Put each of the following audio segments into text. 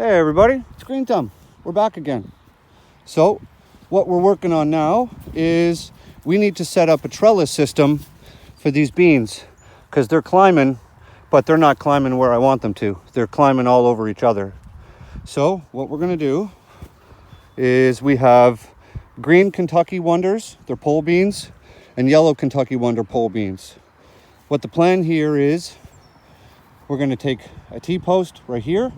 Hey everybody, it's Green Thumb. We're back again. So what we're working on now is we need to set up a trellis system for these beans because they're climbing, but they're not climbing where I want them to. They're climbing all over each other. So what we're going to do is we have green Kentucky Wonders, they're pole beans, and yellow Kentucky Wonder pole beans. What the plan here is we're going to take a T-post right here.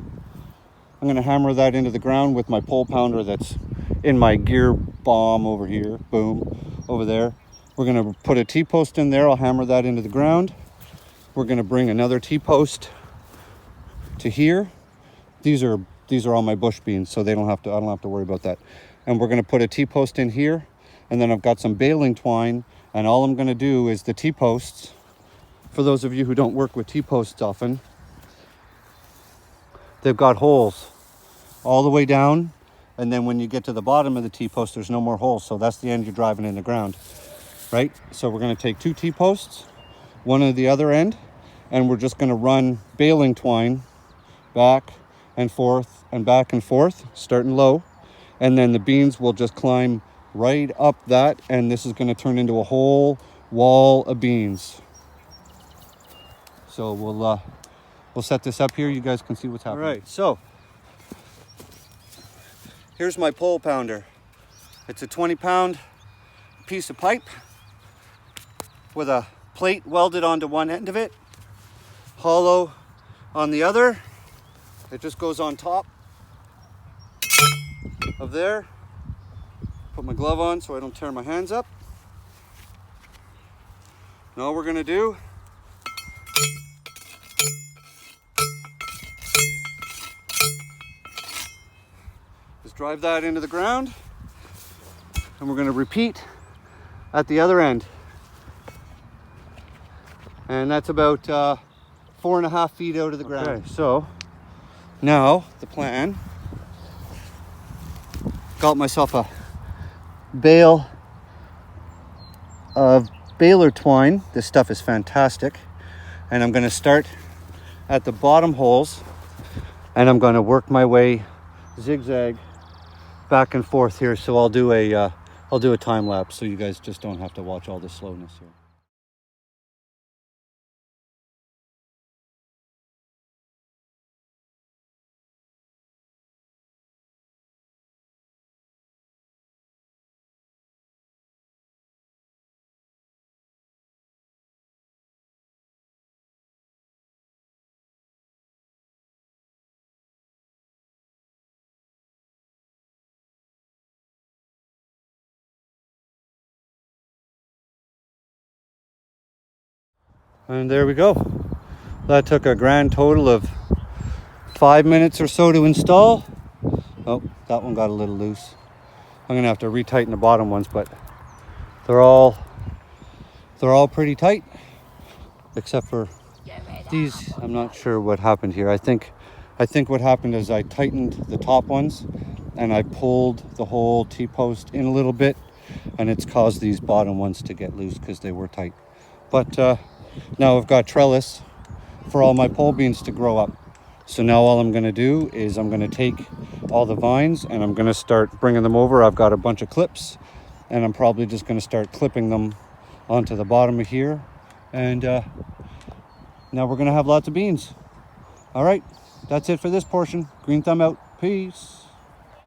I'm going to hammer that into the ground with my pole pounder that's in my gear bomb over here. Boom, over there. We're going to put a T-post in there. I'll hammer that into the ground. We're going to bring another T-post to here. These are all my bush beans, so I don't have to worry about that. And we're going to put a T-post in here, and then I've got some baling twine, and all I'm going to do is the T-posts. For those of you who don't work with T-posts often, they've got holes all the way down, and then when you get to the bottom of the T-post, there's no more holes, so that's the end you're driving in the ground, right? So we're going to take two T-posts, one at the other end, and we're just going to run baling twine back and forth and back and forth, starting low, and then the beans will just climb right up that, and this is going to turn into a whole wall of beans. So we'll set this up here. You guys can see what's happening. All right, so here's my pole pounder. It's a 20-pound piece of pipe with a plate welded onto one end of it, hollow on the other. It just goes on top of there. Put my glove on so I don't tear my hands up. And all we're gonna do is drive that into the ground, and we're going to repeat at the other end. And that's about 4.5 feet out of the ground. Okay, so now the plan, got myself a bale of baler twine. This stuff is fantastic. And I'm going to start at the bottom holes, and I'm going to work my way zigzag back and forth here. So I'll do a time lapse so you guys just don't have to watch all the slowness here. And there we go. That took a grand total of 5 minutes or so to install. Oh, that one got a little loose. I'm gonna have to retighten the bottom ones, but they're all pretty tight, except for these. I'm not sure what happened here. I think what happened is I tightened the top ones and I pulled the whole T-post in a little bit, and it's caused these bottom ones to get loose because they were tight. But now I've got trellis for all my pole beans to grow up. So now all I'm going to do is I'm going to take all the vines and I'm going to start bringing them over. I've got a bunch of clips, and I'm probably just going to start clipping them onto the bottom of here. And now we're going to have lots of beans. All right, that's it for this portion. Green Thumb out. Peace.